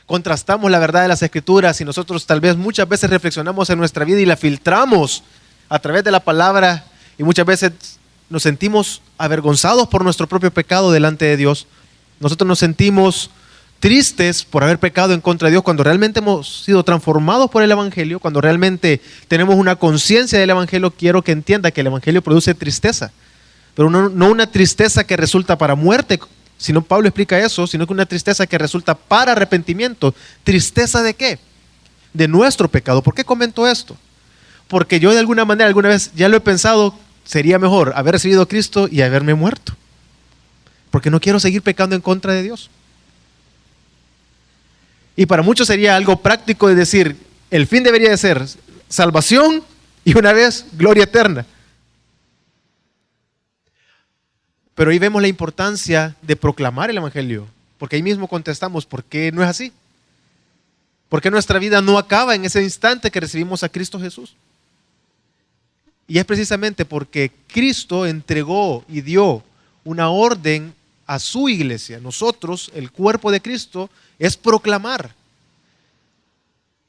contrastamos la verdad de las Escrituras y nosotros tal vez muchas veces reflexionamos en nuestra vida y la filtramos a través de la palabra y muchas veces nos sentimos avergonzados por nuestro propio pecado delante de Dios. Nosotros nos sentimos tristes por haber pecado en contra de Dios cuando realmente hemos sido transformados por el Evangelio, cuando realmente tenemos una conciencia del Evangelio. Quiero que entienda que el Evangelio produce tristeza, pero no una tristeza que resulta para muerte, sino Pablo explica eso, sino que una tristeza que resulta para arrepentimiento. ¿Tristeza de qué? De nuestro pecado. ¿Por qué comento esto? Porque yo de alguna manera, alguna vez ya lo he pensado, sería mejor haber recibido a Cristo y haberme muerto, porque no quiero seguir pecando en contra de Dios. Y para muchos sería algo práctico de decir, el fin debería de ser salvación y una vez gloria eterna. Pero ahí vemos la importancia de proclamar el Evangelio, porque ahí mismo contestamos, ¿por qué no es así? ¿Por qué nuestra vida no acaba en ese instante que recibimos a Cristo Jesús? Y es precisamente porque Cristo entregó y dio una orden a su iglesia. Nosotros, el cuerpo de Cristo, es proclamar.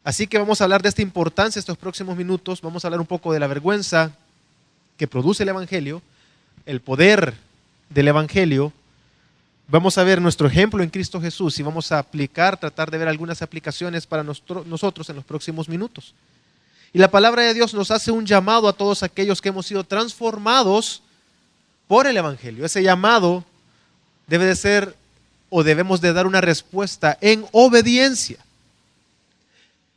Así que vamos a hablar de esta importancia estos próximos minutos. Vamos a hablar un poco de la vergüenza que produce el Evangelio, el poder del Evangelio. Vamos a ver nuestro ejemplo en Cristo Jesús y vamos a tratar de ver algunas aplicaciones para nosotros en los próximos minutos. Y la palabra de Dios nos hace un llamado a todos aquellos que hemos sido transformados por el Evangelio. Ese llamado debe de ser, o debemos de dar una respuesta en obediencia.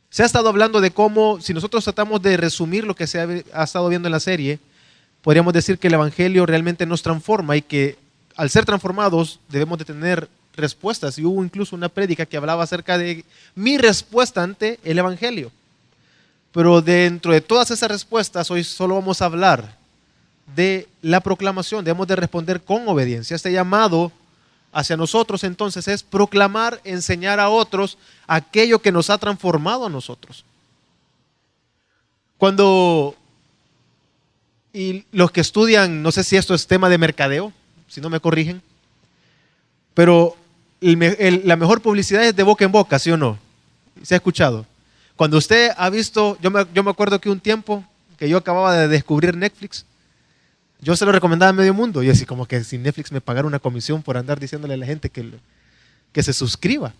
Se ha estado hablando de cómo, si nosotros tratamos de resumir lo que se ha estado viendo en la serie, podríamos decir que el Evangelio realmente nos transforma y que al ser transformados debemos de tener respuestas. Y hubo incluso una prédica que hablaba acerca de mi respuesta ante el Evangelio. Pero dentro de todas esas respuestas, hoy solo vamos a hablar de la proclamación. Debemos de responder con obediencia. Este llamado hacia nosotros entonces es proclamar, enseñar a otros aquello que nos ha transformado a nosotros. Y los que estudian, no sé si esto es tema de mercadeo, si no me corrigen, pero la mejor publicidad es de boca en boca, ¿sí o no? ¿Se ha escuchado? Cuando usted ha visto, yo me acuerdo que un tiempo que yo acababa de descubrir Netflix, yo se lo recomendaba a medio mundo, y así como que si Netflix me pagara una comisión por andar diciéndole a la gente que se suscriba.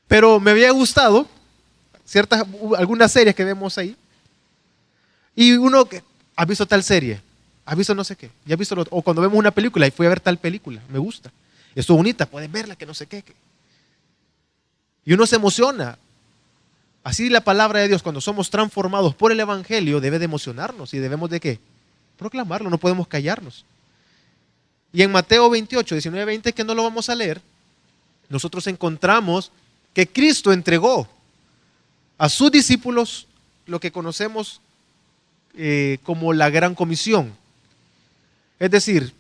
Pero me había gustado algunas series que vemos ahí, y uno que ha visto tal serie, ha visto no sé qué, ya ha visto o cuando vemos una película y fui a ver tal película, me gusta, estuvo bonita, pueden verla, que no sé qué. Y uno se emociona. Así la palabra de Dios, cuando somos transformados por el Evangelio, debe de emocionarnos y debemos de ¿qué? Proclamarlo, no podemos callarnos. Y en Mateo 28, 19, 20, que no lo vamos a leer, nosotros encontramos que Cristo entregó a sus discípulos lo que conocemos como la Gran Comisión. Es decir,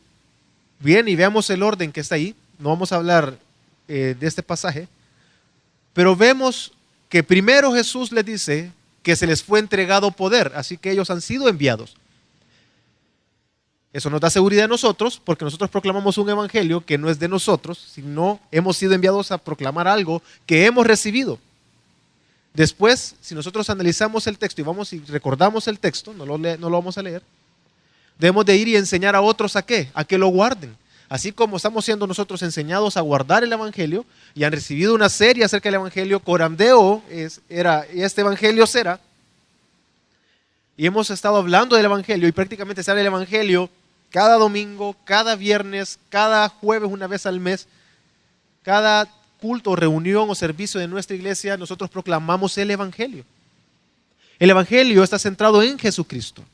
bien, y veamos el orden que está ahí, no vamos a hablar de este pasaje, pero vemos que primero Jesús les dice que se les fue entregado poder, así que ellos han sido enviados. Eso nos da seguridad a nosotros, porque nosotros proclamamos un evangelio que no es de nosotros, sino hemos sido enviados a proclamar algo que hemos recibido. Después, si nosotros analizamos el texto y vamos y recordamos el texto, no lo vamos a leer, debemos de ir y enseñar a otros ¿a qué? A que lo guarden. Así como estamos siendo nosotros enseñados a guardar el Evangelio y han recibido una serie acerca del Evangelio, Coramdeo era este Evangelio será, y hemos estado hablando del Evangelio y prácticamente se habla del Evangelio cada domingo, cada viernes, cada jueves, una vez al mes, cada culto, reunión o servicio de nuestra iglesia, nosotros proclamamos el Evangelio. El Evangelio está centrado en Jesucristo.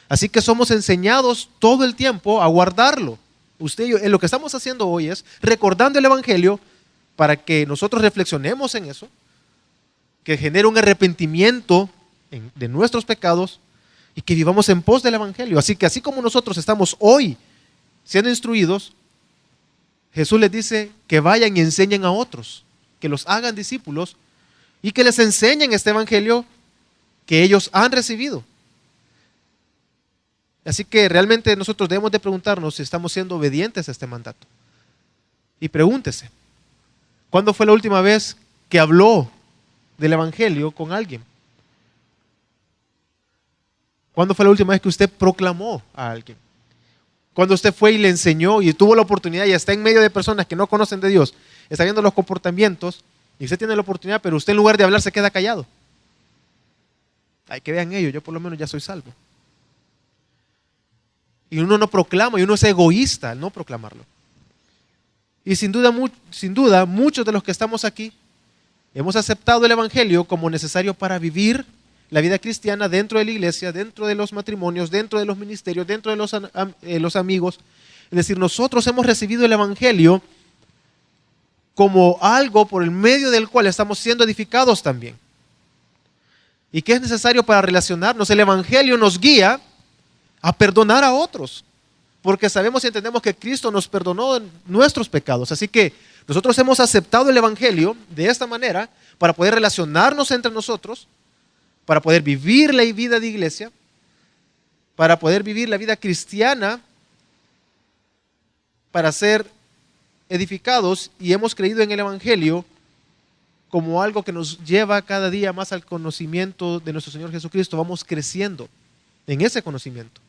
Así que somos enseñados todo el tiempo a guardarlo. Usted y yo, lo que estamos haciendo hoy es recordando el Evangelio para que nosotros reflexionemos en eso, que genere un arrepentimiento de nuestros pecados y que vivamos en pos del Evangelio. Así que así como nosotros estamos hoy siendo instruidos, Jesús les dice que vayan y enseñen a otros, que los hagan discípulos y que les enseñen este Evangelio que ellos han recibido. Así que realmente nosotros debemos de preguntarnos si estamos siendo obedientes a este mandato. Y pregúntese, ¿Cuándo fue la última vez que habló del Evangelio con alguien? ¿Cuándo fue la última vez que usted proclamó a alguien? Cuando usted fue y le enseñó y tuvo la oportunidad y está en medio de personas que no conocen de Dios, está viendo los comportamientos y usted tiene la oportunidad, pero usted en lugar de hablar se queda callado. Ay, que vean ellos, yo por lo menos ya soy salvo. Y uno no proclama y uno es egoísta al no proclamarlo. Y sin duda, muchos de los que estamos aquí hemos aceptado el Evangelio como necesario para vivir la vida cristiana dentro de la iglesia, dentro de los matrimonios, dentro de los ministerios, dentro de los amigos. Es decir, nosotros hemos recibido el Evangelio como algo por el medio del cual estamos siendo edificados también. ¿Y qué es necesario para relacionarnos? El Evangelio nos guía a perdonar a otros, porque sabemos y entendemos que Cristo nos perdonó nuestros pecados. Así que nosotros hemos aceptado el Evangelio de esta manera para poder relacionarnos entre nosotros, para poder vivir la vida de iglesia, para poder vivir la vida cristiana, para ser edificados, y hemos creído en el Evangelio como algo que nos lleva cada día más al conocimiento de nuestro Señor Jesucristo. Vamos creciendo en ese conocimiento.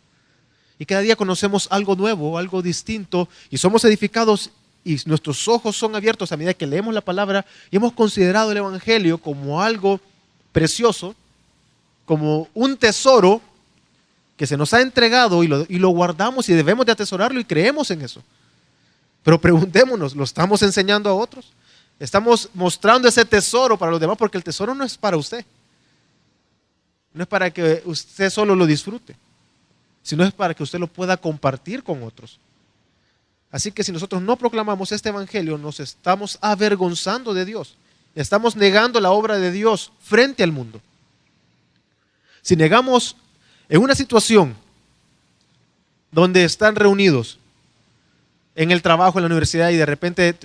Y cada día conocemos algo nuevo, algo distinto, y somos edificados y nuestros ojos son abiertos a medida que leemos la palabra y hemos considerado el Evangelio como algo precioso, como un tesoro que se nos ha entregado y lo guardamos y debemos de atesorarlo y creemos en eso. Pero preguntémonos, ¿lo estamos enseñando a otros? ¿Estamos mostrando ese tesoro para los demás? Porque el tesoro no es para usted. No es para que usted solo lo disfrute, sino es para que usted lo pueda compartir con otros. Así que si nosotros no proclamamos este Evangelio, nos estamos avergonzando de Dios. Estamos negando la obra de Dios frente al mundo. Si negamos en una situación donde están reunidos en el trabajo, en la universidad, y de repente,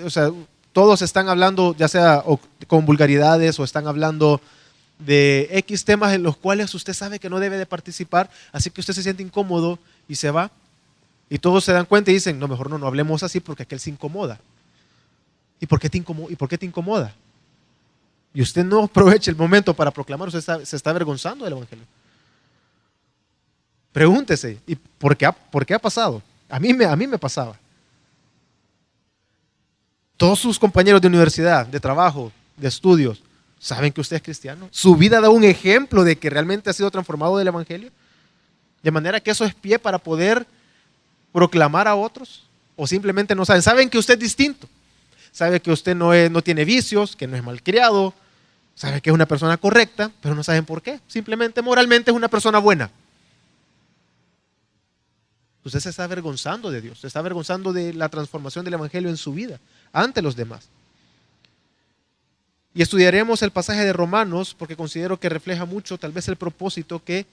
todos están hablando, ya sea con vulgaridades o están hablando de X temas en los cuales usted sabe que no debe de participar, así que usted se siente incómodo y se va, y todos se dan cuenta y dicen, no, mejor no hablemos así porque aquel se incomoda. ¿Y por qué te incomoda? Y usted no aprovecha el momento para proclamar, usted se está avergonzando del Evangelio. Pregúntese, ¿y por qué ha pasado? A mí me pasaba. Todos sus compañeros de universidad, de trabajo, de estudios, ¿saben que usted es cristiano? ¿Su vida da un ejemplo de que realmente ha sido transformado del Evangelio? De manera que eso es pie para poder proclamar a otros. ¿O simplemente no saben? ¿Saben que usted es distinto? ¿Sabe que usted no tiene vicios, que no es malcriado? ¿Sabe que es una persona correcta? Pero no saben por qué. Simplemente moralmente es una persona buena. Usted se está avergonzando de Dios, se está avergonzando de la transformación del Evangelio en su vida, ante los demás. Y estudiaremos el pasaje de Romanos porque considero que refleja mucho tal vez el propósito que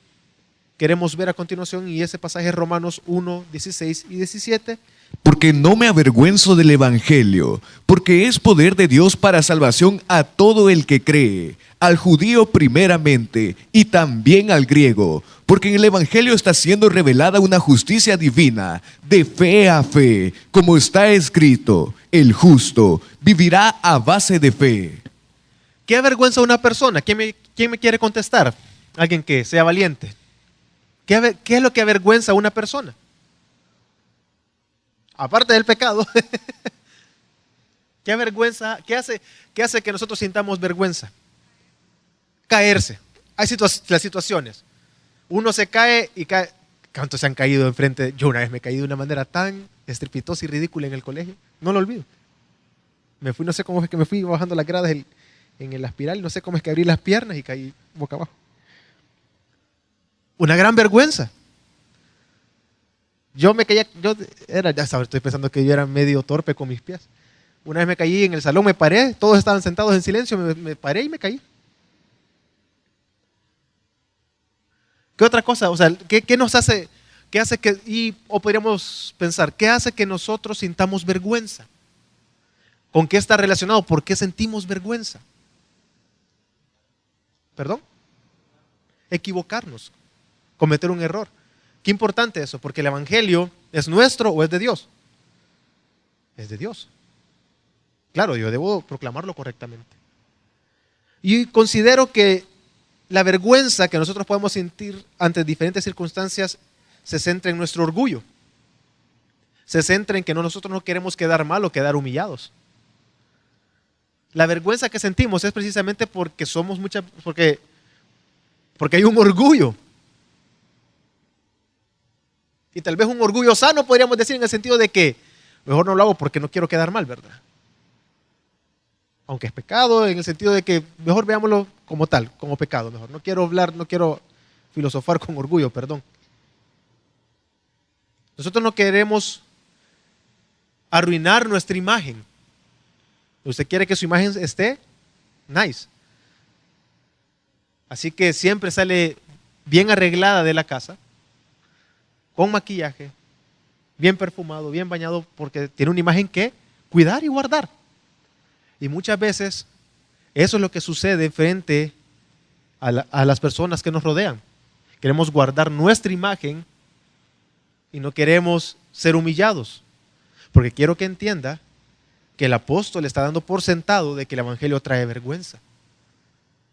queremos ver a continuación, y ese pasaje es Romanos 1, 16 y 17. Porque no me avergüenzo del Evangelio, porque es poder de Dios para salvación a todo el que cree, al judío primeramente y también al griego, porque en el Evangelio está siendo revelada una justicia divina, de fe a fe, como está escrito, el justo vivirá a base de fe. ¿Qué avergüenza a una persona? ¿Quién me quiere contestar? Alguien que sea valiente. ¿Qué es lo que avergüenza a una persona? Aparte del pecado. ¿Qué avergüenza? ¿Qué hace que nosotros sintamos vergüenza? Caerse. Hay las situaciones. Uno se cae y cae. ¿Cuántos se han caído enfrente? Yo una vez me caí de una manera tan estrepitosa y ridícula en el colegio. No lo olvido. No sé cómo es que me fui bajando las gradas en la espiral. No sé cómo es que abrí las piernas y caí boca abajo. Una gran vergüenza. Ya estoy pensando que yo era medio torpe con mis pies. Una vez me caí en el salón, me paré, todos estaban sentados en silencio, me paré y me caí. ¿Qué otra cosa? ¿Qué nos hace? ¿Qué hace que, o podríamos pensar, qué hace que nosotros sintamos vergüenza? ¿Con qué está relacionado? ¿Por qué sentimos vergüenza? ¿Perdón? Equivocarnos, cometer un error. Qué importante eso, porque el Evangelio ¿es nuestro o es de Dios? Es de Dios. Claro, yo debo proclamarlo correctamente. Y considero que la vergüenza que nosotros podemos sentir ante diferentes circunstancias se centra en nuestro orgullo. Se centra en que nosotros no queremos quedar mal o quedar humillados. La vergüenza que sentimos es precisamente porque porque hay un orgullo. Y tal vez un orgullo sano, podríamos decir, en el sentido de que mejor no lo hago porque no quiero quedar mal, ¿verdad? Aunque es pecado, en el sentido de que mejor veámoslo como tal, como pecado. Mejor no quiero hablar, no quiero filosofar con orgullo, perdón. Nosotros no queremos arruinar nuestra imagen. Usted quiere que su imagen esté nice. Así que siempre sale bien arreglada de la casa, con maquillaje, bien perfumado, bien bañado, porque tiene una imagen que cuidar y guardar. Y muchas veces eso es lo que sucede frente a las personas que nos rodean. Queremos guardar nuestra imagen y no queremos ser humillados. Porque quiero que entienda que el apóstol está dando por sentado de que el evangelio trae vergüenza.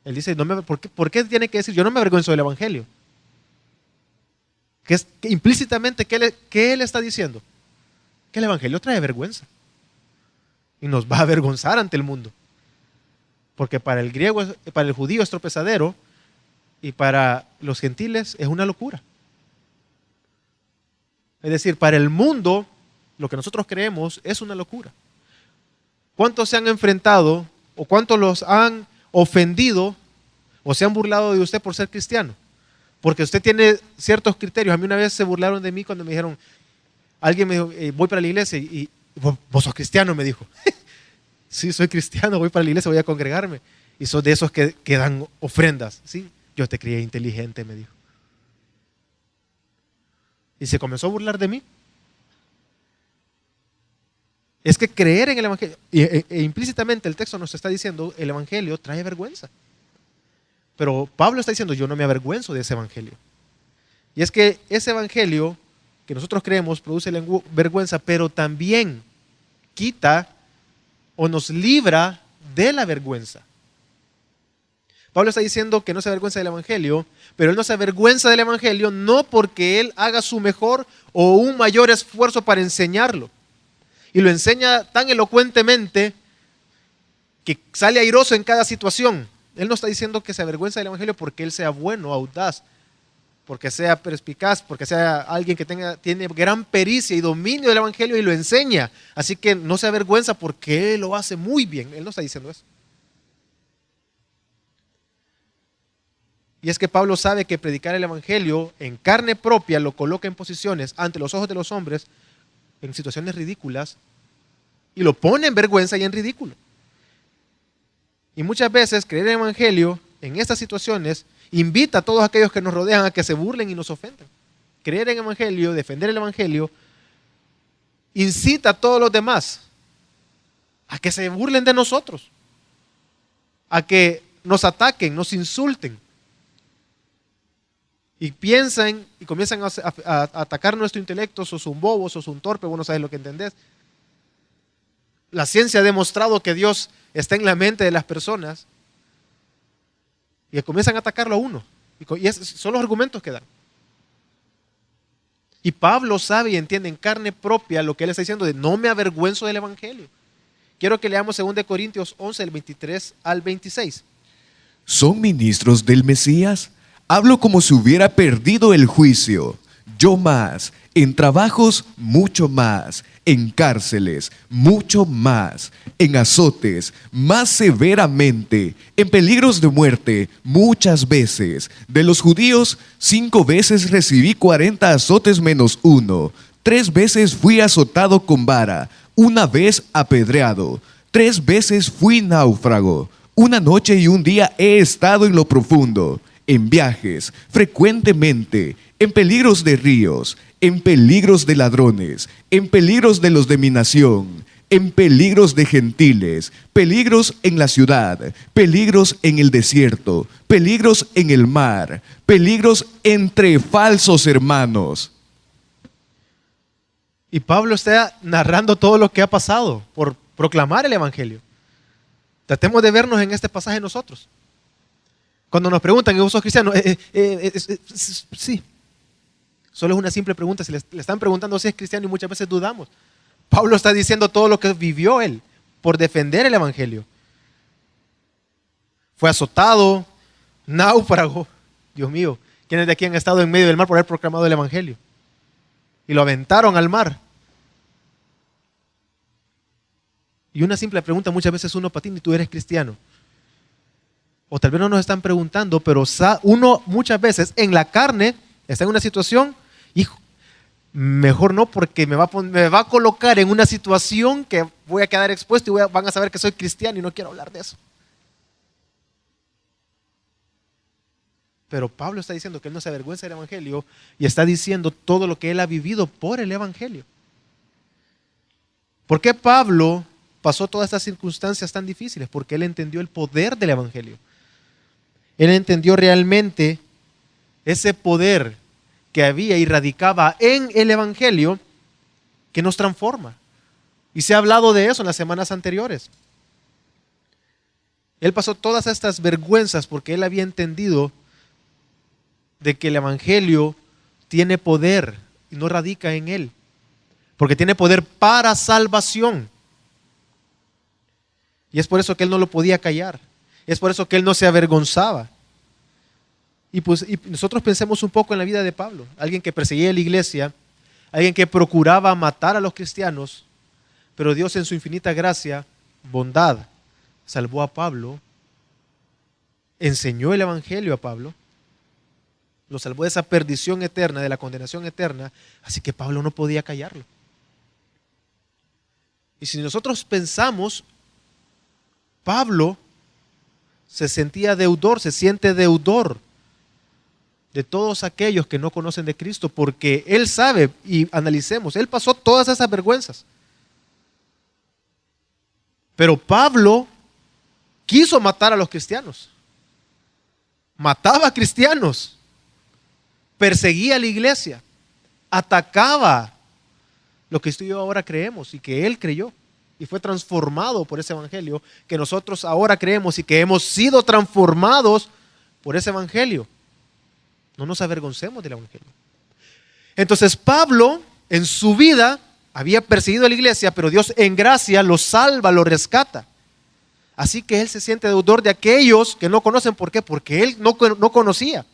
Él dice, ¿por qué tiene que decir yo no me avergüenzo del evangelio? Que implícitamente, ¿qué él está diciendo? Que el evangelio trae vergüenza. Y nos va a avergonzar ante el mundo. Porque para el griego, para el judío es tropezadero y para los gentiles es una locura. Es decir, para el mundo, lo que nosotros creemos es una locura. ¿Cuántos se han enfrentado o cuántos los han ofendido o se han burlado de usted por ser cristiano? Porque usted tiene ciertos criterios. A mí una vez se burlaron de mí cuando me dijeron, alguien me dijo, voy para la iglesia y vos sos cristiano, me dijo. Sí, soy cristiano, voy para la iglesia, voy a congregarme. Y sos de esos que dan ofrendas. Sí, yo te creía inteligente, me dijo. Y se comenzó a burlar de mí. Es que creer en el evangelio, e implícitamente el texto nos está diciendo, el evangelio trae vergüenza. Pero Pablo está diciendo, yo no me avergüenzo de ese evangelio. Y es que ese evangelio que nosotros creemos produce vergüenza, pero también quita o nos libra de la vergüenza. Pablo está diciendo que no se avergüenza del evangelio, pero él no se avergüenza del evangelio no porque él haga su mejor o un mayor esfuerzo para enseñarlo. Y lo enseña tan elocuentemente que sale airoso en cada situación. Él no está diciendo que se avergüenza del evangelio porque él sea bueno, audaz, porque sea perspicaz, porque sea alguien que tiene gran pericia y dominio del evangelio y lo enseña. Así que no se avergüenza porque él lo hace muy bien. Él no está diciendo eso. Y es que Pablo sabe que predicar el evangelio en carne propia lo coloca en posiciones ante los ojos de los hombres, en situaciones ridículas, y lo pone en vergüenza y en ridículo. Y muchas veces creer en el evangelio en estas situaciones invita a todos aquellos que nos rodean a que se burlen y nos ofendan. Creer en el evangelio, defender el evangelio, incita a todos los demás a que se burlen de nosotros, a que nos ataquen, nos insulten. Y piensan y comienzan a atacar nuestro intelecto, sos un bobo, sos un torpe, vos no sabes lo que entendés. La ciencia ha demostrado que Dios está en la mente de las personas y comienzan a atacarlo a uno. Y son los argumentos que dan. Y Pablo sabe y entiende en carne propia lo que él está diciendo de no me avergüenzo del evangelio. Quiero que leamos 2 Corintios 11, del 23 al 26. ¿Son ministros del Mesías? Hablo como si hubiera perdido el juicio. Yo más, en trabajos mucho más, en cárceles mucho más, en azotes más severamente, en peligros de muerte muchas veces. De los judíos 5 veces recibí 40 azotes menos 1. 3 veces fui azotado con vara, 1 vez apedreado, 3 veces fui náufrago. 1 noche y 1 día he estado en lo profundo, en viajes, frecuentemente, en peligros de ríos, en peligros de ladrones, en peligros de los de mi nación, en peligros de gentiles, peligros en la ciudad, peligros en el desierto, peligros en el mar, peligros entre falsos hermanos. Y Pablo está narrando todo lo que ha pasado por proclamar el Evangelio. Tratemos de vernos en este pasaje nosotros. Cuando nos preguntan, ¿vos sos cristiano? Sí. Solo es una simple pregunta. Si le están preguntando si es cristiano y muchas veces dudamos. Pablo está diciendo todo lo que vivió él por defender el Evangelio. Fue azotado, náufrago. Dios mío, ¿quiénes de aquí han estado en medio del mar por haber proclamado el Evangelio? Y lo aventaron al mar. Y una simple pregunta, muchas veces uno patina y tú eres cristiano. O tal vez no nos están preguntando, pero uno muchas veces en la carne está en una situación, hijo, mejor no, porque me va a colocar en una situación que voy a quedar expuesto y van a saber que soy cristiano y no quiero hablar de eso. Pero Pablo está diciendo que él no se avergüenza del Evangelio y está diciendo todo lo que él ha vivido por el Evangelio. ¿Por qué Pablo pasó todas estas circunstancias tan difíciles? Porque él entendió el poder del Evangelio. Él entendió realmente ese poder que había y radicaba en el Evangelio que nos transforma. Y se ha hablado de eso en las semanas anteriores. Él pasó todas estas vergüenzas porque él había entendido de que el Evangelio tiene poder y no radica en él, porque tiene poder para salvación. Y es por eso que él no lo podía callar, es por eso que él no se avergonzaba. Y nosotros pensemos un poco en la vida de Pablo, alguien que perseguía la iglesia, alguien que procuraba matar a los cristianos, pero Dios en su infinita gracia, bondad, salvó a Pablo, enseñó el Evangelio a Pablo, lo salvó de esa perdición eterna, de la condenación eterna, así que Pablo no podía callarlo. Y si nosotros pensamos, Pablo se sentía deudor, se siente deudor de todos aquellos que no conocen de Cristo, porque él sabe, y analicemos, él pasó todas esas vergüenzas. Pero Pablo quiso matar a los cristianos, mataba a cristianos, perseguía a la iglesia, atacaba lo que tú y yo ahora creemos y que él creyó y fue transformado por ese Evangelio que nosotros ahora creemos y que hemos sido transformados por ese Evangelio. No nos avergoncemos del Evangelio. Entonces Pablo en su vida había perseguido a la iglesia, pero Dios en gracia lo salva, lo rescata. Así que él se siente deudor de aquellos que no conocen. ¿Por qué? Porque él no conocía.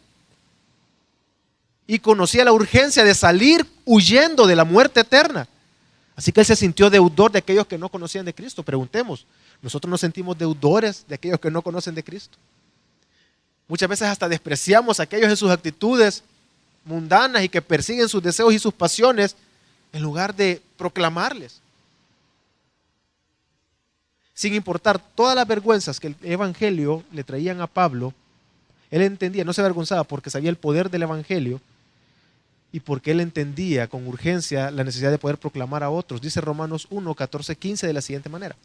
Y conocía la urgencia de salir huyendo de la muerte eterna. Así que él se sintió deudor de aquellos que no conocían de Cristo. Preguntemos, ¿nosotros nos sentimos deudores de aquellos que no conocen de Cristo? Muchas veces hasta despreciamos a aquellos en sus actitudes mundanas y que persiguen sus deseos y sus pasiones en lugar de proclamarles. Sin importar todas las vergüenzas que el Evangelio le traían a Pablo, él entendía, no se avergonzaba porque sabía el poder del Evangelio y porque él entendía con urgencia la necesidad de poder proclamar a otros. Dice Romanos 1, 14, 15 de la siguiente manera.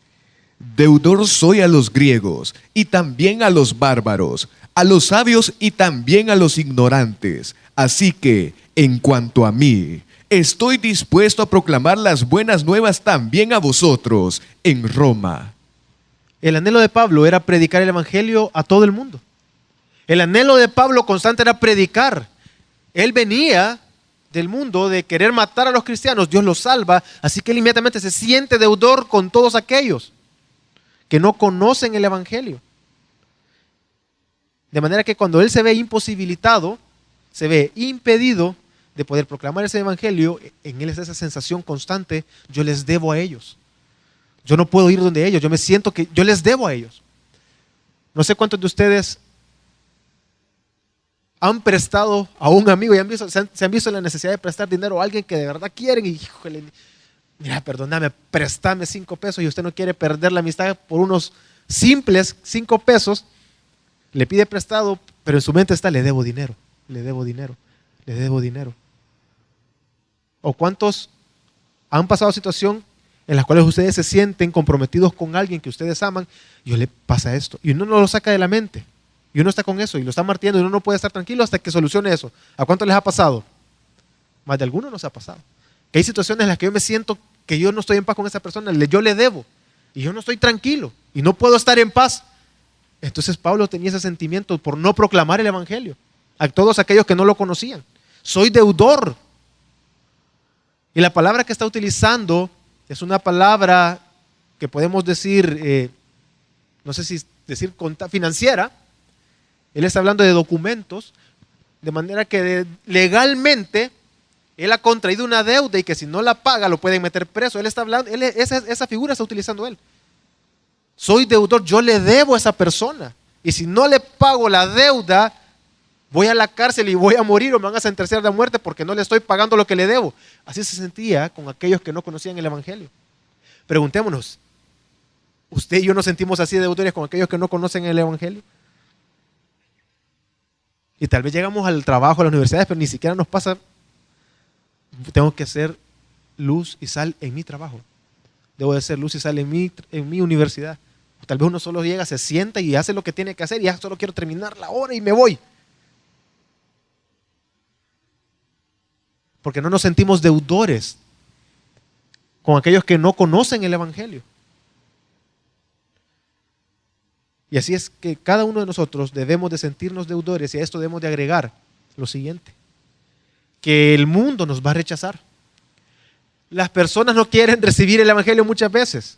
Deudor soy a los griegos y también a los bárbaros, a los sabios y también a los ignorantes. Así que, en cuanto a mí, estoy dispuesto a proclamar las buenas nuevas también a vosotros en Roma. El anhelo de Pablo era predicar el Evangelio a todo el mundo. El anhelo de Pablo constante era predicar. Él venía del mundo de querer matar a los cristianos, Dios los salva, así que él inmediatamente se siente deudor con todos aquellos que no conocen el Evangelio. De manera que cuando él se ve imposibilitado, se ve impedido de poder proclamar ese Evangelio, en él es esa sensación constante, yo les debo a ellos. Yo no puedo ir donde ellos, yo me siento que yo les debo a ellos. No sé cuántos de ustedes han prestado a un amigo y se han visto la necesidad de prestar dinero a alguien que de verdad quieren y híjole, mira, perdóname, préstame 5 pesos y usted no quiere perder la amistad por unos simples 5 pesos, le pide prestado, pero en su mente está, le debo dinero, le debo dinero, le debo dinero. ¿O cuántos han pasado situación en las cuales ustedes se sienten comprometidos con alguien que ustedes aman y le pasa esto? Y uno no lo saca de la mente. Y uno está con eso y lo está martillando y uno no puede estar tranquilo hasta que solucione eso. ¿A cuánto les ha pasado? Más de alguno nos ha pasado. Que hay situaciones en las que yo me siento que yo no estoy en paz con esa persona, yo le debo. y yo no estoy tranquilo y no puedo estar en paz. Entonces Pablo tenía ese sentimiento por no proclamar el evangelio a todos aquellos que no lo conocían. Soy deudor. Y la palabra que está utilizando es una palabra que podemos decir, no sé si decir financiera. Él está hablando de documentos, de manera que legalmente él ha contraído una deuda y que si no la paga lo pueden meter preso. Él está hablando, esa figura está utilizando él. Soy deudor, yo le debo a esa persona. Y si no le pago la deuda, voy a la cárcel y voy a morir o me van a sentenciar de muerte porque no le estoy pagando lo que le debo. Así se sentía con aquellos que no conocían el evangelio. Preguntémonos, ¿usted y yo nos sentimos así de deudores con aquellos que no conocen el evangelio? Y tal vez llegamos al trabajo, a las universidades, pero ni siquiera nos pasa. Tengo que ser luz y sal en mi trabajo. Debo de ser luz y sal en mi universidad. Tal vez uno solo llega, se sienta y hace lo que tiene que hacer y ya solo quiero terminar la hora y me voy. Porque no nos sentimos deudores con aquellos que no conocen el evangelio. Y así es que cada uno de nosotros debemos de sentirnos deudores, y a esto debemos de agregar lo siguiente: que el mundo nos va a rechazar. Las personas no quieren recibir el evangelio muchas veces,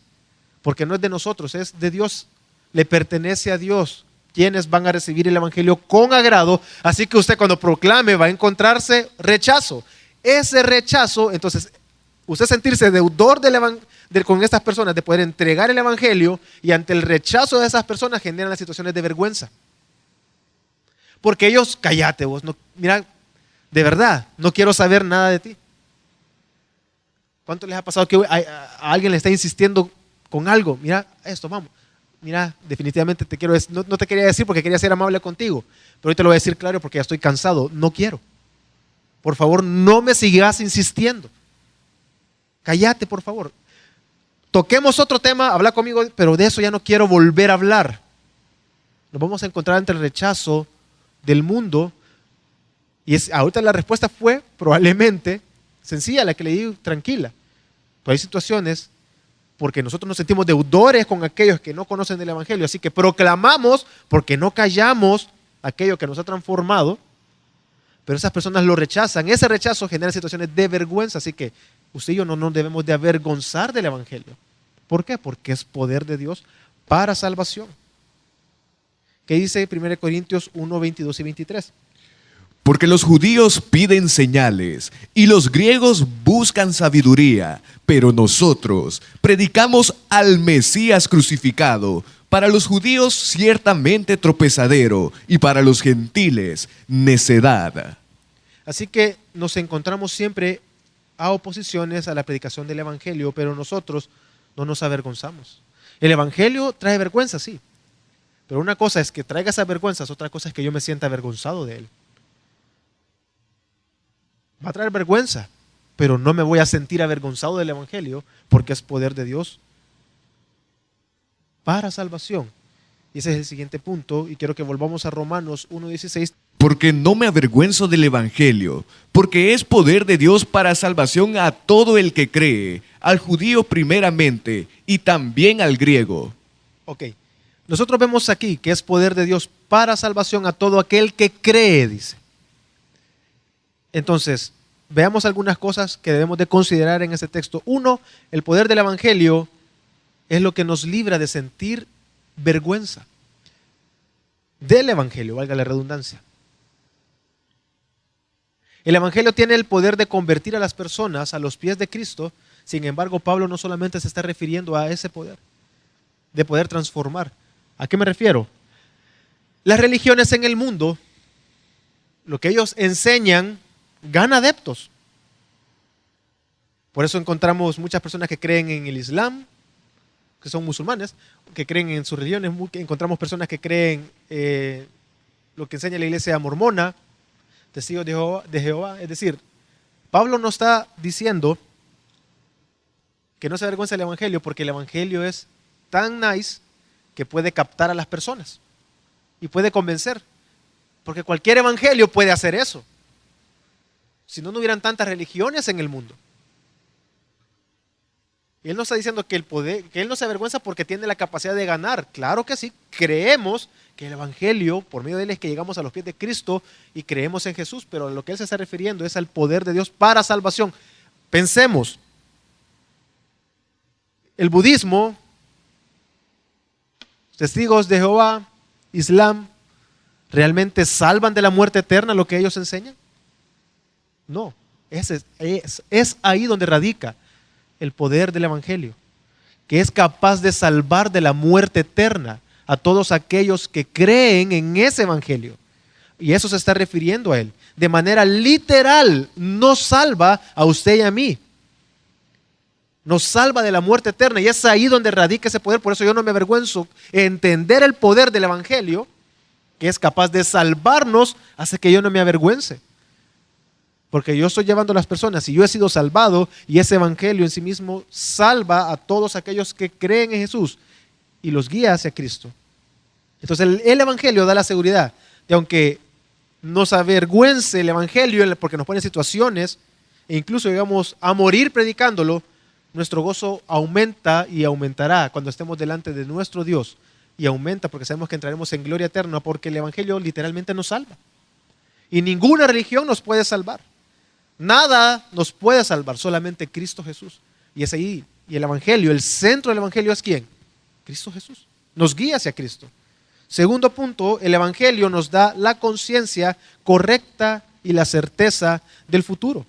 porque no es de nosotros, es de Dios, le pertenece a Dios. Quienes van a recibir el evangelio con agrado, así que usted cuando proclame va a encontrarse rechazo. Ese rechazo, entonces, usted sentirse deudor con estas personas, de poder entregar el evangelio, y ante el rechazo de esas personas generan las situaciones de vergüenza. Porque ellos, cállate vos, no, mira, de verdad, no quiero saber nada de ti. ¿Cuánto les ha pasado que a alguien le está insistiendo con algo? Mira, esto, vamos. Mira, definitivamente te quiero decir, no te quería decir porque quería ser amable contigo, pero hoy te lo voy a decir claro porque ya estoy cansado, no quiero. Por favor, no me sigas insistiendo. Cállate, por favor. Toquemos otro tema, habla conmigo, pero de eso ya no quiero volver a hablar. Nos vamos a encontrar entre el rechazo del mundo, y ahorita la respuesta fue probablemente sencilla, la que le di tranquila. Pero hay situaciones porque nosotros nos sentimos deudores con aquellos que no conocen el evangelio, así que proclamamos porque no callamos aquello que nos ha transformado, pero esas personas lo rechazan. Ese rechazo genera situaciones de vergüenza, así que usted y yo no nos debemos de avergonzar del evangelio. ¿Por qué? Porque es poder de Dios para salvación. ¿Qué dice 1 Corintios 1, 22 y 23? Porque los judíos piden señales y los griegos buscan sabiduría, pero nosotros predicamos al Mesías crucificado, para los judíos ciertamente tropezadero y para los gentiles necedad. Así que nos encontramos siempre a oposiciones a la predicación del evangelio, pero nosotros no nos avergonzamos. El evangelio trae vergüenza, sí, pero una cosa es que traiga esas vergüenzas, otra cosa es que yo me sienta avergonzado de él. Va a traer vergüenza, pero no me voy a sentir avergonzado del evangelio porque es poder de Dios para salvación. Y ese es el siguiente punto, y quiero que volvamos a Romanos 1:16. Porque no me avergüenzo del evangelio, porque es poder de Dios para salvación a todo el que cree, al judío primeramente y también al griego. Ok, nosotros vemos aquí que es poder de Dios para salvación a todo aquel que cree, dice. Entonces, veamos algunas cosas que debemos de considerar en este texto. Uno, el poder del evangelio es lo que nos libra de sentir vergüenza del evangelio, valga la redundancia. El evangelio tiene el poder de convertir a las personas a los pies de Cristo. Sin embargo, Pablo no solamente se está refiriendo a ese poder, de poder transformar. ¿A qué me refiero? Las religiones en el mundo, lo que ellos enseñan, gana adeptos. Por eso encontramos muchas personas que creen en el Islam, que son musulmanes, que creen en sus religiones. Encontramos personas que creen lo que enseña la iglesia mormona, testigos de Jehová. Es decir, Pablo no está diciendo que no se avergüenza del evangelio, porque el evangelio es tan nice que puede captar a las personas y puede convencer, porque cualquier evangelio puede hacer eso. Si no, no hubieran tantas religiones en el mundo. Y Él no está diciendo que Él no se avergüenza porque tiene la capacidad de ganar. Claro que sí, creemos que el Evangelio, por medio de Él es que llegamos a los pies de Cristo y creemos en Jesús, pero a lo que Él se está refiriendo es al poder de Dios para salvación. Pensemos, el budismo, testigos de Jehová, Islam, ¿realmente salvan de la muerte eterna lo que ellos enseñan? No, es ahí donde radica el poder del Evangelio, que es capaz de salvar de la muerte eterna a todos aquellos que creen en ese Evangelio. Y eso se está refiriendo a Él. De manera literal, nos salva a usted y a mí. Nos salva de la muerte eterna y es ahí donde radica ese poder. Por eso yo no me avergüenzo. Entender el poder del Evangelio, que es capaz de salvarnos, hace que yo no me avergüence. Porque yo estoy llevando a las personas y yo he sido salvado y ese Evangelio en sí mismo salva a todos aquellos que creen en Jesús y los guía hacia Cristo. Entonces el Evangelio da la seguridad de, aunque nos avergüence el Evangelio porque nos pone en situaciones e incluso llegamos a morir predicándolo, nuestro gozo aumenta y aumentará cuando estemos delante de nuestro Dios. Y aumenta porque sabemos que entraremos en gloria eterna porque el Evangelio literalmente nos salva. Y ninguna religión nos puede salvar. Nada nos puede salvar, solamente Cristo Jesús. Y es ahí, y el Evangelio, el centro del Evangelio es ¿quién? Cristo Jesús. Nos guía hacia Cristo. Segundo punto, el Evangelio nos da la conciencia correcta y la certeza del futuro.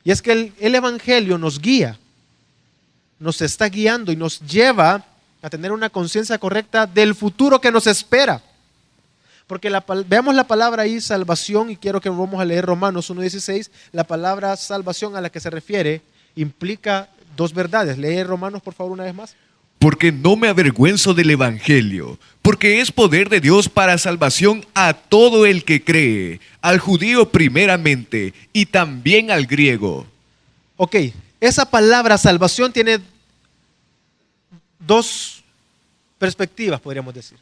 Y es que el Evangelio nos guía, nos está guiando y nos lleva a tener una conciencia correcta del futuro que nos espera. Porque veamos la palabra ahí, salvación, y quiero que vamos a leer Romanos 1:16. La palabra salvación a la que se refiere implica dos verdades. Lee Romanos, por favor, una vez más. Porque no me avergüenzo del Evangelio, porque es poder de Dios para salvación a todo el que cree, al judío primeramente y también al griego. Ok, esa palabra salvación tiene dos perspectivas, podríamos decir.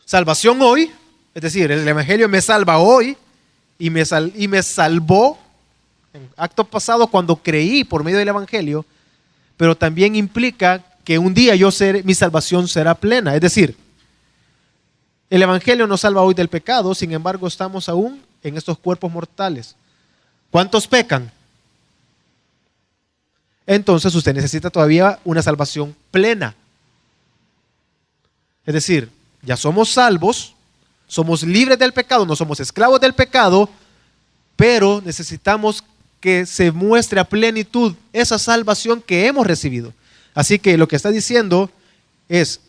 Salvación hoy, es decir, el Evangelio me salva hoy y me salvó en acto pasado cuando creí por medio del Evangelio, pero también implica que un día mi salvación será plena. Es decir, el Evangelio nos salva hoy del pecado, sin embargo estamos aún en estos cuerpos mortales. ¿Cuántos pecan? Entonces usted necesita todavía una salvación plena. Es decir, ya somos salvos, somos libres del pecado, no somos esclavos del pecado, pero necesitamos que se muestre a plenitud esa salvación que hemos recibido. Así que lo que está diciendo es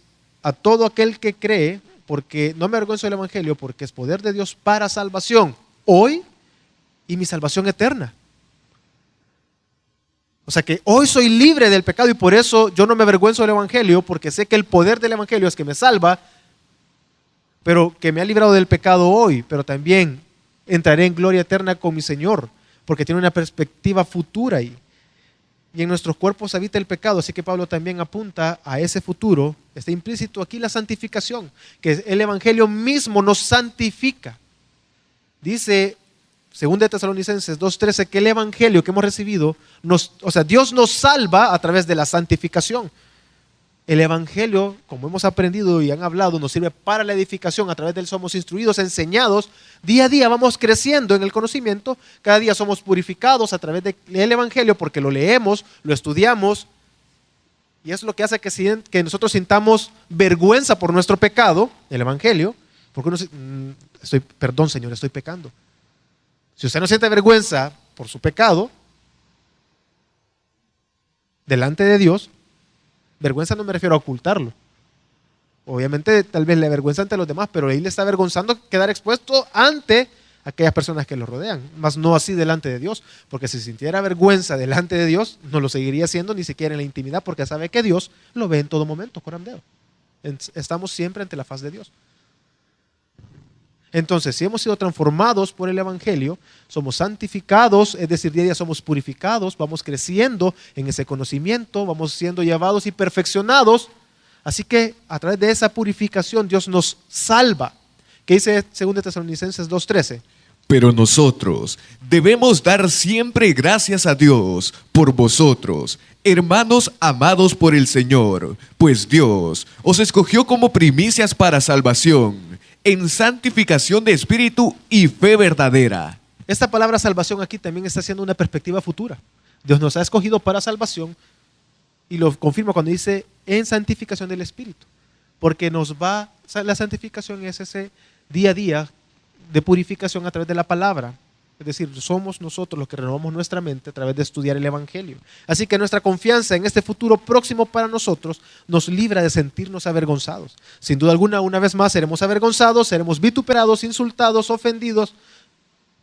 a todo aquel que cree, porque no me avergüenzo del Evangelio, porque es poder de Dios para salvación hoy y mi salvación eterna. O sea que hoy soy libre del pecado y por eso yo no me avergüenzo del Evangelio, porque sé que el poder del Evangelio es que me salva, pero que me ha librado del pecado hoy, pero también entraré en gloria eterna con mi Señor, porque tiene una perspectiva futura ahí. Y en nuestros cuerpos habita el pecado, así que Pablo también apunta a ese futuro. Está implícito aquí la santificación, que el Evangelio mismo nos santifica. Dice 2 Tesalonicenses 2:13 que el Evangelio que hemos recibido, Dios nos salva a través de la santificación. El Evangelio, como hemos aprendido y han hablado, nos sirve para la edificación. A través de él somos instruidos, enseñados. Día a día vamos creciendo en el conocimiento. Cada día somos purificados a través del Evangelio porque lo leemos, lo estudiamos. Y es lo que hace que nosotros sintamos vergüenza por nuestro pecado, el Evangelio. Porque perdón, Señor, estoy pecando. Si usted no siente vergüenza por su pecado, delante de Dios, vergüenza no me refiero a ocultarlo. Obviamente tal vez le avergüenza ante los demás, pero ahí le está avergonzando quedar expuesto ante aquellas personas que lo rodean, más no así delante de Dios, porque si sintiera vergüenza delante de Dios, no lo seguiría haciendo ni siquiera en la intimidad, porque sabe que Dios lo ve en todo momento, corandeo. Estamos siempre ante la faz de Dios. Entonces, si hemos sido transformados por el Evangelio, somos santificados, es decir, día a día somos purificados, vamos creciendo en ese conocimiento, vamos siendo llevados y perfeccionados. Así que a través de esa purificación Dios nos salva. ¿Qué dice 2 Tesalonicenses 2:13? Pero nosotros debemos dar siempre gracias a Dios por vosotros, hermanos amados por el Señor, pues Dios os escogió como primicias para salvación, en santificación de espíritu y fe verdadera. Esta palabra salvación aquí también está haciendo una perspectiva futura. Dios nos ha escogido para salvación y lo confirma cuando dice en santificación del espíritu. Porque la santificación es ese día a día de purificación a través de la palabra. Es decir, somos nosotros los que renovamos nuestra mente a través de estudiar el Evangelio. Así que nuestra confianza en este futuro próximo para nosotros nos libra de sentirnos avergonzados. Sin duda alguna, una vez más, seremos avergonzados, seremos vituperados, insultados, ofendidos,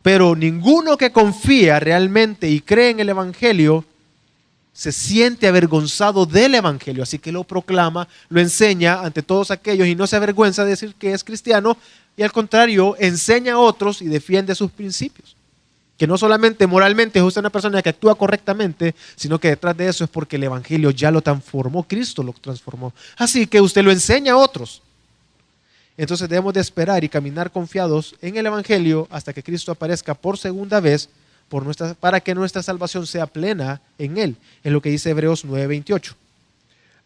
pero ninguno que confía realmente y cree en el Evangelio se siente avergonzado del Evangelio, así que lo proclama, lo enseña ante todos aquellos y no se avergüenza de decir que es cristiano y al contrario, enseña a otros y defiende sus principios. Que no solamente moralmente es usted una persona que actúa correctamente, sino que detrás de eso es porque el Evangelio ya lo transformó, Cristo lo transformó. Así que usted lo enseña a otros. Entonces debemos de esperar y caminar confiados en el Evangelio hasta que Cristo aparezca por segunda vez para que nuestra salvación sea plena en Él. Es lo que dice Hebreos 9:28.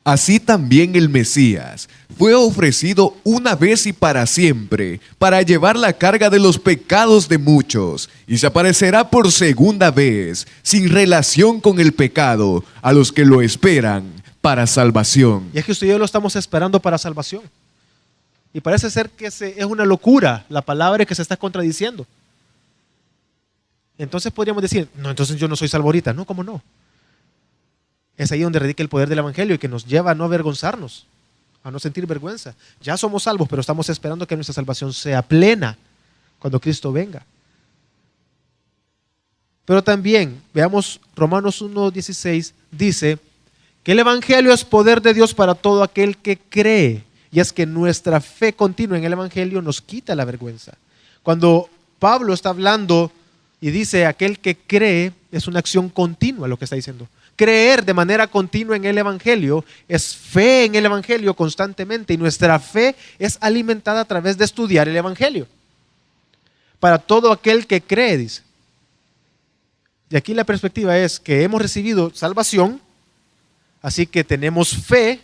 Así también el Mesías fue ofrecido una vez y para siempre, para llevar la carga de los pecados de muchos, y se aparecerá por segunda vez, sin relación con el pecado, a los que lo esperan para salvación. Y es que usted y yo lo estamos esperando para salvación. Y parece ser que es una locura la palabra que se está contradiciendo. Entonces podríamos decir, no, entonces yo no soy salvo ahorita. No, ¿cómo no? Es ahí donde radica el poder del Evangelio y que nos lleva a no avergonzarnos, a no sentir vergüenza. Ya somos salvos, pero estamos esperando que nuestra salvación sea plena cuando Cristo venga. Pero también, veamos Romanos 1:16, dice que el Evangelio es poder de Dios para todo aquel que cree. Y es que nuestra fe continua en el Evangelio nos quita la vergüenza. Cuando Pablo está hablando y dice aquel que cree, es una acción continua lo que está diciendo. Creer de manera continua en el Evangelio es fe en el Evangelio constantemente y nuestra fe es alimentada a través de estudiar el Evangelio. Para todo aquel que cree, dice. Y aquí la perspectiva es que hemos recibido salvación, así que tenemos fe,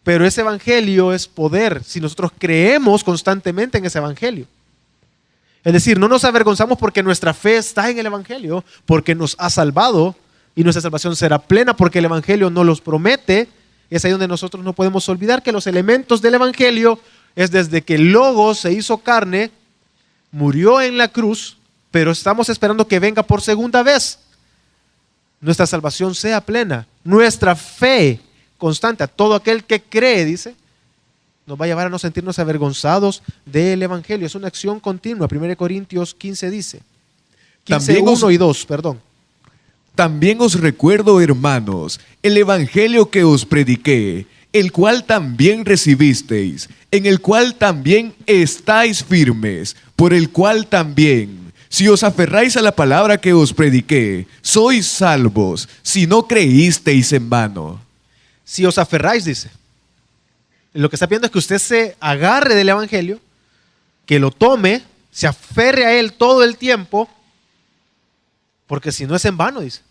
pero ese Evangelio es poder si nosotros creemos constantemente en ese Evangelio. Es decir, no nos avergonzamos porque nuestra fe está en el Evangelio, porque nos ha salvado y nuestra salvación será plena porque el Evangelio nos los promete. Es ahí donde nosotros no podemos olvidar que los elementos del Evangelio es desde que el Logos se hizo carne, murió en la cruz, pero estamos esperando que venga por segunda vez. Nuestra salvación sea plena, nuestra fe constante a todo aquel que cree, dice, nos va a llevar a no sentirnos avergonzados del Evangelio. Es una acción continua. 1 Corintios 15 dice, 15, 1 y 2, perdón. También os recuerdo, hermanos, el Evangelio que os prediqué, el cual también recibisteis, en el cual también estáis firmes, por el cual también, si os aferráis a la palabra que os prediqué, sois salvos, si no creísteis en vano. Si os aferráis, dice. Lo que está pidiendo es que usted se agarre del Evangelio, que lo tome, se aferre a él todo el tiempo, porque si no es en vano, dice.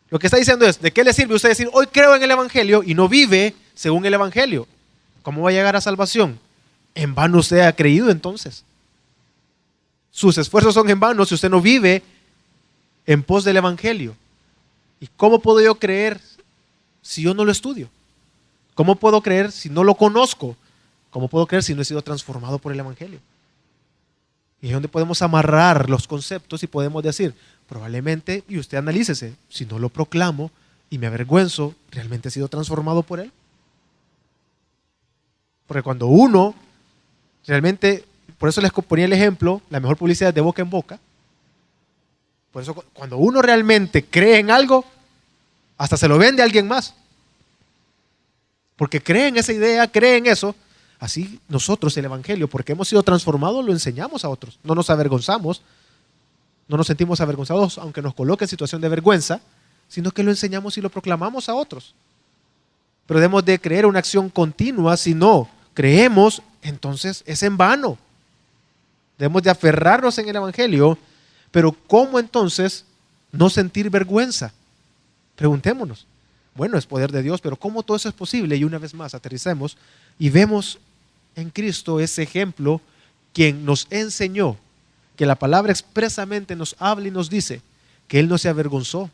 Lo que está diciendo es, ¿de qué le sirve usted decir, hoy creo en el Evangelio y no vive según el Evangelio? ¿Cómo va a llegar a salvación? En vano usted ha creído entonces. Sus esfuerzos son en vano si usted no vive en pos del Evangelio. ¿Y cómo puedo yo creer si yo no lo estudio? ¿Cómo puedo creer si no lo conozco? ¿Cómo puedo creer si no he sido transformado por el Evangelio? Y es donde podemos amarrar los conceptos y podemos decir, probablemente, y usted analícese, si no lo proclamo y me avergüenzo, ¿realmente he sido transformado por él? Porque cuando uno realmente, por eso les ponía el ejemplo, la mejor publicidad es de boca en boca. Por eso cuando uno realmente cree en algo, hasta se lo vende a alguien más. Porque cree en esa idea, cree en eso. Así nosotros el Evangelio, porque hemos sido transformados, lo enseñamos a otros. No nos avergonzamos, no nos sentimos avergonzados, aunque nos coloque en situación de vergüenza, sino que lo enseñamos y lo proclamamos a otros. Pero debemos de creer una acción continua. Si no creemos, entonces es en vano. Debemos de aferrarnos en el Evangelio, pero ¿cómo entonces no sentir vergüenza? Preguntémonos. Bueno, es poder de Dios, pero ¿cómo todo eso es posible? Y una vez más, aterricemos y vemos en Cristo ese ejemplo, quien nos enseñó que la palabra expresamente nos habla y nos dice que Él no se avergonzó.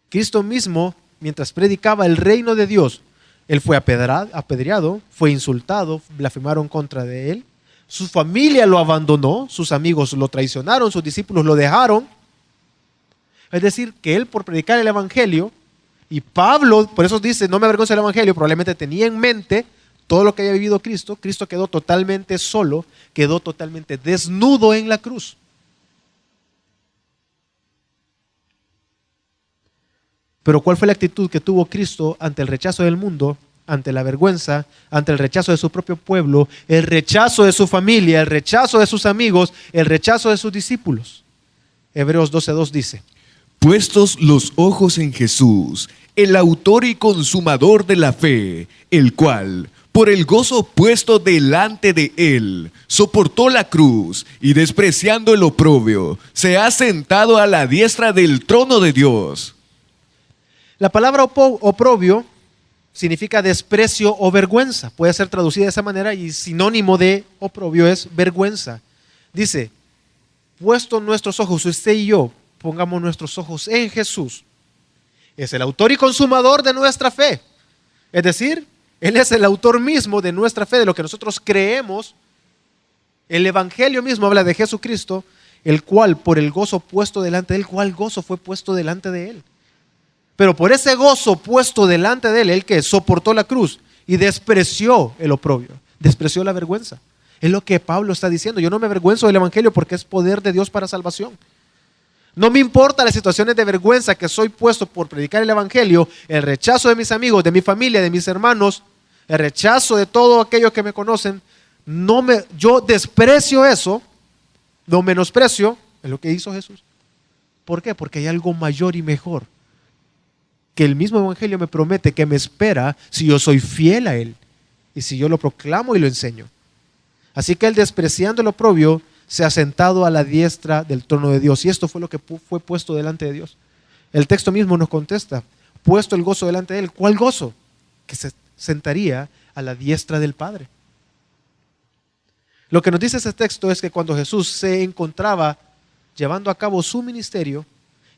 Cristo mismo, mientras predicaba el reino de Dios, Él fue apedreado, fue insultado, blasfemaron contra de Él. Su familia lo abandonó, sus amigos lo traicionaron, sus discípulos lo dejaron. Es decir, que Él por predicar el Evangelio, y Pablo, por eso dice, no me avergonzo del Evangelio, probablemente tenía en mente todo lo que había vivido Cristo. Cristo quedó totalmente solo, quedó totalmente desnudo en la cruz. Pero ¿cuál fue la actitud que tuvo Cristo ante el rechazo del mundo, ante la vergüenza, ante el rechazo de su propio pueblo, el rechazo de su familia, el rechazo de sus amigos, el rechazo de sus discípulos? Hebreos 12:2 dice: Puestos los ojos en Jesús, el autor y consumador de la fe, el cual, por el gozo puesto delante de él, soportó la cruz y despreciando el oprobio, se ha sentado a la diestra del trono de Dios. La palabra oprobio significa desprecio o vergüenza. Puede ser traducida de esa manera y sinónimo de oprobio es vergüenza. Dice, puesto nuestros ojos, usted y yo, pongamos nuestros ojos en Jesús. Es el autor y consumador de nuestra fe. Es decir, Él es el autor mismo de nuestra fe, de lo que nosotros creemos. El Evangelio mismo habla de Jesucristo, el cual por el gozo puesto delante de Él, ¿cuál gozo fue puesto delante de Él? Pero por ese gozo puesto delante de Él, Él que soportó la cruz y despreció el oprobio, despreció la vergüenza. Es lo que Pablo está diciendo. Yo no me avergüenzo del Evangelio porque es poder de Dios para salvación. No me importa las situaciones de vergüenza que soy puesto por predicar el Evangelio, el rechazo de mis amigos, de mi familia, de mis hermanos, el rechazo de todos aquellos que me conocen. Yo desprecio eso, no menosprecio, es lo que hizo Jesús. ¿Por qué? Porque hay algo mayor y mejor que el mismo Evangelio me promete que me espera si yo soy fiel a Él y si yo lo proclamo y lo enseño. Así que Él, despreciando el oprobio, se ha sentado a la diestra del trono de Dios. Y esto fue lo que fue puesto delante de Dios. El texto mismo nos contesta, puesto el gozo delante de Él. ¿Cuál gozo? Que se sentaría a la diestra del Padre. Lo que nos dice ese texto es que cuando Jesús se encontraba llevando a cabo su ministerio,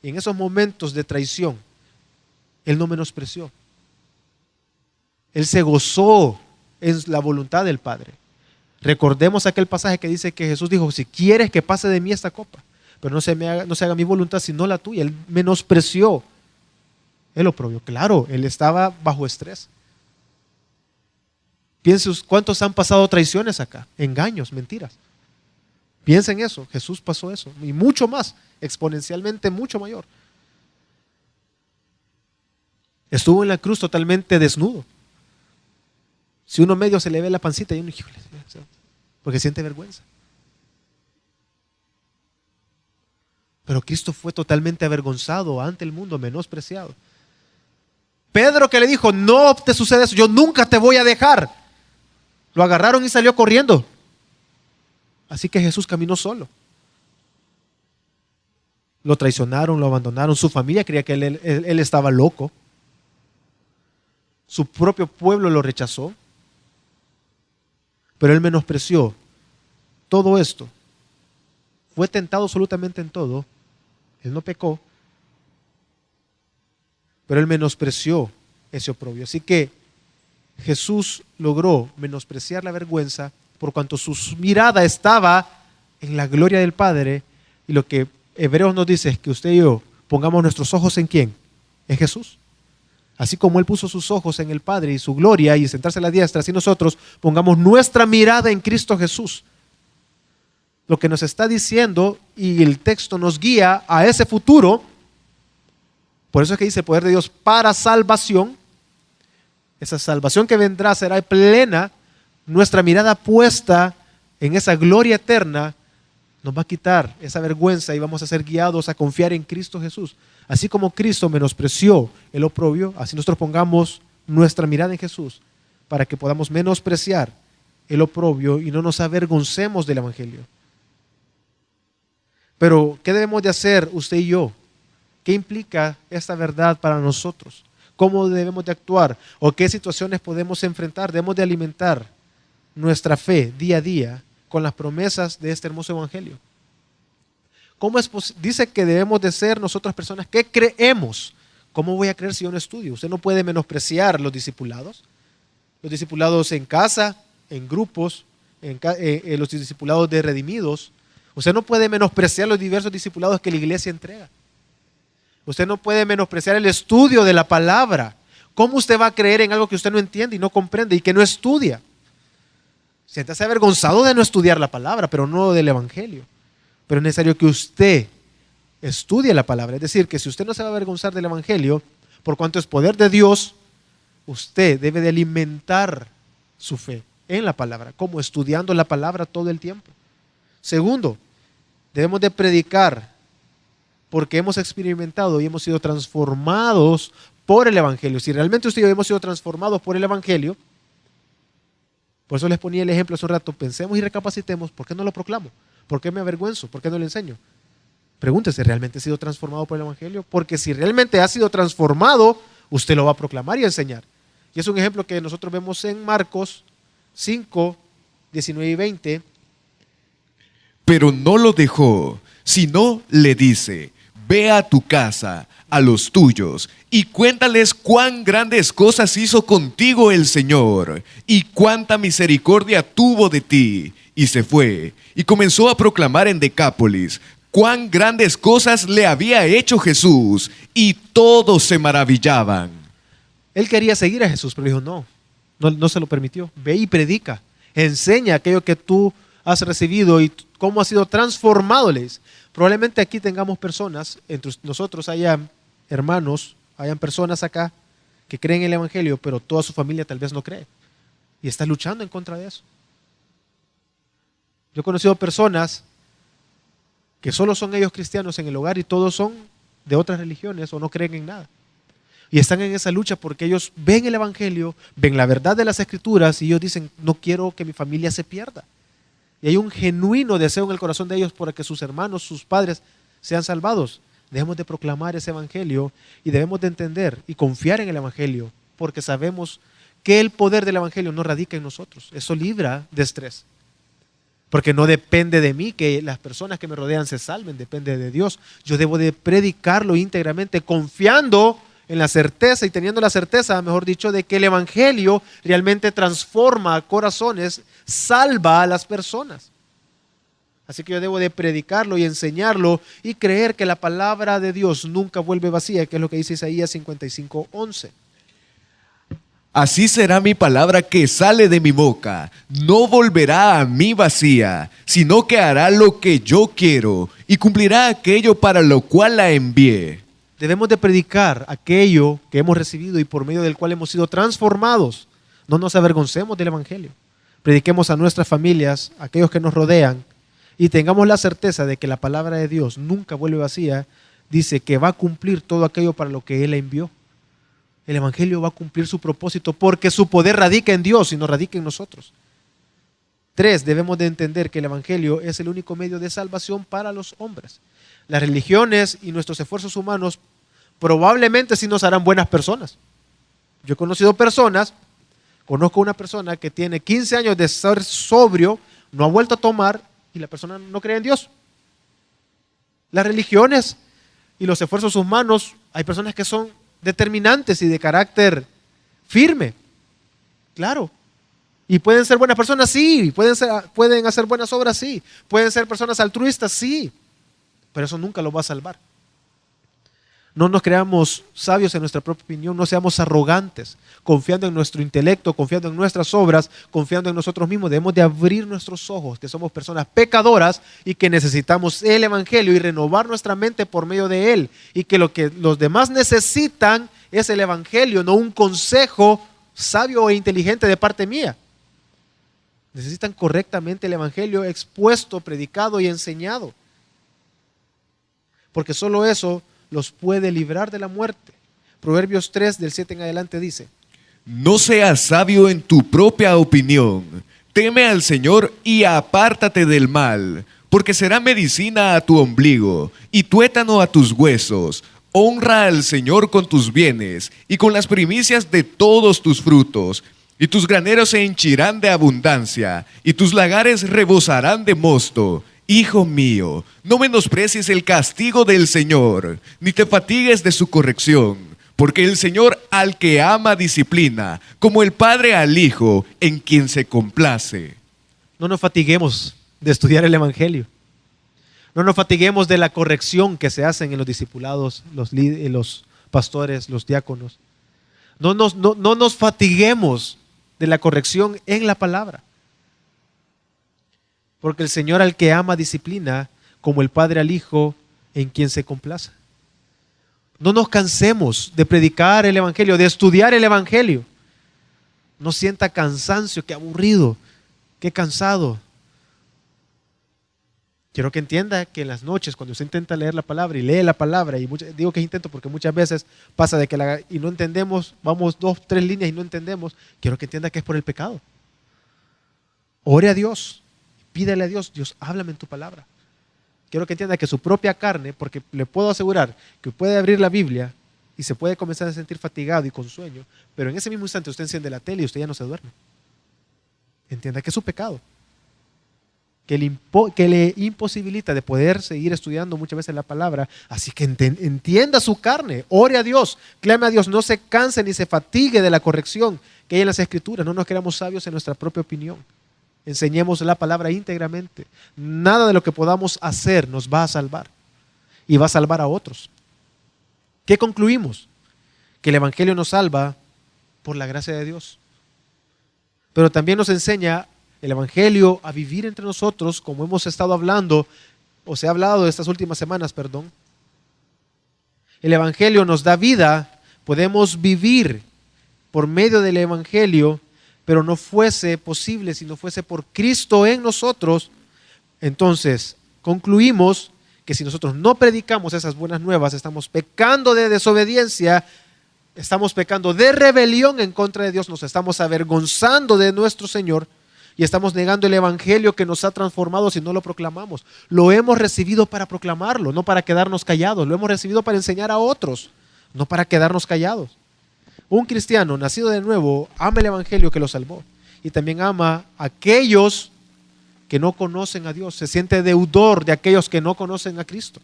y en esos momentos de traición, Él no menospreció. Él se gozó en la voluntad del Padre. Recordemos aquel pasaje que dice que Jesús dijo, si quieres que pase de mí esta copa, pero no se haga mi voluntad sino la tuya. Él menospreció el oprobio. Claro, Él estaba bajo estrés. Piensen cuántos han pasado traiciones acá, engaños, mentiras. Piensen eso, Jesús pasó eso y mucho más, exponencialmente mucho mayor. Estuvo en la cruz totalmente desnudo. Si uno medio se le ve la pancita y uno, híjole, porque siente vergüenza. Pero Cristo fue totalmente avergonzado ante el mundo, menospreciado. Pedro, que le dijo, no te sucede eso, yo nunca te voy a dejar. Lo agarraron y salió corriendo. Así que Jesús caminó solo. Lo traicionaron, lo abandonaron. Su familia creía que él estaba loco. Su propio pueblo lo rechazó. Pero Él menospreció todo esto. Fue tentado absolutamente en todo. Él no pecó. Pero Él menospreció ese oprobio. Así que Jesús logró menospreciar la vergüenza por cuanto su mirada estaba en la gloria del Padre. Y lo que Hebreos nos dice es que usted y yo pongamos nuestros ojos en ¿quién? En Jesús. Así como Él puso sus ojos en el Padre y su gloria y sentarse a la diestra, así nosotros pongamos nuestra mirada en Cristo Jesús. Lo que nos está diciendo y el texto nos guía a ese futuro. Por eso es que dice el poder de Dios para salvación. Esa salvación que vendrá será plena. Nuestra mirada puesta en esa gloria eterna nos va a quitar esa vergüenza y vamos a ser guiados a confiar en Cristo Jesús. Así como Cristo menospreció el oprobio, así nosotros pongamos nuestra mirada en Jesús para que podamos menospreciar el oprobio y no nos avergoncemos del Evangelio. Pero, ¿qué debemos de hacer usted y yo? ¿Qué implica esta verdad para nosotros? ¿Cómo debemos de actuar? ¿O qué situaciones podemos enfrentar? Debemos de alimentar nuestra fe día a día con las promesas de este hermoso Evangelio. ¿Cómo es dice que debemos de ser nosotros personas que creemos? ¿Cómo voy a creer si yo no estudio? Usted no puede menospreciar los discipulados. Los discipulados en casa, en grupos, los discipulados de redimidos. Usted no puede menospreciar los diversos discipulados que la iglesia entrega. Usted no puede menospreciar el estudio de la palabra. ¿Cómo usted va a creer en algo que usted no entiende y no comprende y que no estudia? Siéntase avergonzado de no estudiar la palabra, pero no del Evangelio. Pero es necesario que usted estudie la palabra. Es decir, que si usted no se va a avergonzar del Evangelio, por cuanto es poder de Dios, usted debe de alimentar su fe en la palabra, como estudiando la palabra todo el tiempo. Segundo, debemos de predicar porque hemos experimentado y hemos sido transformados por el Evangelio. Si realmente usted y yo hemos sido transformados por el Evangelio, por eso les ponía el ejemplo hace un rato, pensemos y recapacitemos, ¿por qué no lo proclamo? ¿Por qué me avergüenzo? ¿Por qué no le enseño? Pregúntese, ¿realmente ha sido transformado por el Evangelio? Porque si realmente ha sido transformado, usted lo va a proclamar y enseñar. Y es un ejemplo que nosotros vemos en Marcos 5, 19 y 20. Pero no lo dejó, sino le dice: ve a tu casa, a los tuyos, y cuéntales cuán grandes cosas hizo contigo el Señor, y cuánta misericordia tuvo de ti. Y se fue, y comenzó a proclamar en Decápolis cuán grandes cosas le había hecho Jesús, y todos se maravillaban. Él quería seguir a Jesús, pero dijo, no se lo permitió. Ve y predica, enseña aquello que tú has recibido y cómo has sido transformado, le dice. Probablemente aquí tengamos personas, entre nosotros hayan hermanos, hayan personas acá que creen en el Evangelio, pero toda su familia tal vez no cree. Y está luchando en contra de eso. Yo he conocido personas que solo son ellos cristianos en el hogar y todos son de otras religiones o no creen en nada. Y están en esa lucha porque ellos ven el Evangelio, ven la verdad de las Escrituras y ellos dicen, no quiero que mi familia se pierda. Y hay un genuino deseo en el corazón de ellos para que sus hermanos, sus padres sean salvados. Debemos de proclamar ese Evangelio y debemos de entender y confiar en el Evangelio porque sabemos que el poder del Evangelio no radica en nosotros. Eso libra de estrés. Porque no depende de mí que las personas que me rodean se salven, depende de Dios. Yo debo de predicarlo íntegramente confiando en la certeza y teniendo la certeza, mejor dicho, de que el Evangelio realmente transforma corazones, salva a las personas. Así que yo debo de predicarlo y enseñarlo y creer que la palabra de Dios nunca vuelve vacía, que es lo que dice Isaías 55:11. Así será mi palabra que sale de mi boca, no volverá a mí vacía, sino que hará lo que yo quiero y cumplirá aquello para lo cual la envié. Debemos de predicar aquello que hemos recibido y por medio del cual hemos sido transformados. No nos avergoncemos del Evangelio. Prediquemos a nuestras familias, a aquellos que nos rodean, y tengamos la certeza de que la palabra de Dios nunca vuelve vacía. Dice que va a cumplir todo aquello para lo que Él la envió. El Evangelio va a cumplir su propósito porque su poder radica en Dios y no radica en nosotros. 3. Debemos de entender que el Evangelio es el único medio de salvación para los hombres. Las religiones y nuestros esfuerzos humanos probablemente sí nos harán buenas personas. Yo he conocido personas, conozco una persona que tiene 15 años de ser sobrio, no ha vuelto a tomar y la persona no cree en Dios. Las religiones y los esfuerzos humanos, hay personas que son determinantes y de carácter firme, claro. Y pueden ser buenas personas, sí. Pueden hacer buenas obras, sí. Pueden ser personas altruistas, sí. Pero eso nunca los va a salvar. No nos creamos sabios en nuestra propia opinión, no seamos arrogantes, confiando en nuestro intelecto, confiando en nuestras obras, confiando en nosotros mismos. Debemos de abrir nuestros ojos, que somos personas pecadoras y que necesitamos el Evangelio y renovar nuestra mente por medio de él. Y que lo que los demás necesitan es el Evangelio, no un consejo sabio e inteligente de parte mía. Necesitan correctamente el Evangelio expuesto, predicado y enseñado. Porque solo eso los puede librar de la muerte. Proverbios 3, del 7 en adelante dice: No seas sabio en tu propia opinión, Teme al Señor y apártate del mal, porque será medicina a tu ombligo y tuétano a tus huesos. Honra al Señor con tus bienes y con las primicias de todos tus frutos, y tus graneros se henchirán de abundancia, y tus lagares rebosarán de mosto. Hijo mío, no menosprecies el castigo del Señor, ni te fatigues de su corrección, porque el Señor al que ama disciplina, como el Padre al Hijo, en quien se complace. No nos fatiguemos de estudiar el Evangelio. No nos fatiguemos de la corrección que se hacen en los discipulados, los pastores, los diáconos. No nos fatiguemos de la corrección en la palabra. Porque el Señor al que ama disciplina, como el Padre al Hijo, en quien se complace. No nos cansemos de predicar el Evangelio, de estudiar el Evangelio. No sienta cansancio, qué aburrido, qué cansado. Quiero que entienda que en las noches, cuando usted intenta leer la palabra y lee la palabra, y digo que intento porque muchas veces pasa de que y no entendemos, vamos 2, 3 líneas y no entendemos, quiero que entienda que es por el pecado. Ore a Dios, pídele a Dios, Dios, háblame en tu palabra. Quiero que entienda que su propia carne, porque le puedo asegurar que puede abrir la Biblia y se puede comenzar a sentir fatigado y con sueño, pero en ese mismo instante usted enciende la tele y usted ya no se duerme. Entienda que es su pecado, que le imposibilita de poder seguir estudiando muchas veces la palabra. Así que entienda su carne, ore a Dios, clame a Dios, no se canse ni se fatigue de la corrección que hay en las Escrituras. No nos queramos sabios en nuestra propia opinión. Enseñemos la palabra íntegramente. Nada de lo que podamos hacer nos va a salvar y va a salvar a otros. ¿Qué concluimos? Que el Evangelio nos salva por la gracia de Dios. Pero también nos enseña el Evangelio a vivir entre nosotros, como hemos estado hablando, o se ha hablado estas últimas semanas, perdón. El Evangelio nos da vida, podemos vivir por medio del Evangelio, pero no fuese posible si no fuese por Cristo en nosotros. Entonces, concluimos que si nosotros no predicamos esas buenas nuevas, estamos pecando de desobediencia, estamos pecando de rebelión en contra de Dios, nos estamos avergonzando de nuestro Señor y estamos negando el Evangelio que nos ha transformado si no lo proclamamos. Lo hemos recibido para proclamarlo, no para quedarnos callados. Lo hemos recibido para enseñar a otros, no para quedarnos callados. Un cristiano nacido de nuevo ama el Evangelio que lo salvó y también ama a aquellos que no conocen a Dios. Se siente deudor de aquellos que no conocen a Cristo.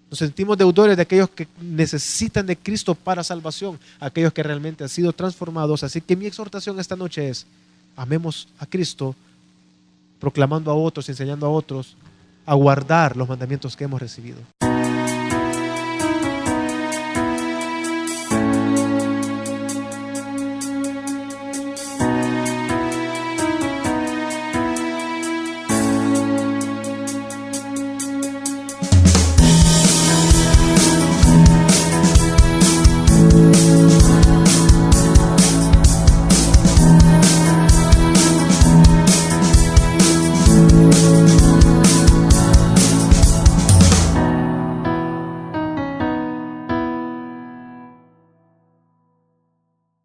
Nos sentimos deudores de aquellos que necesitan de Cristo para salvación, aquellos que realmente han sido transformados. Así que mi exhortación esta noche es: amemos a Cristo, proclamando a otros, enseñando a otros a guardar los mandamientos que hemos recibido.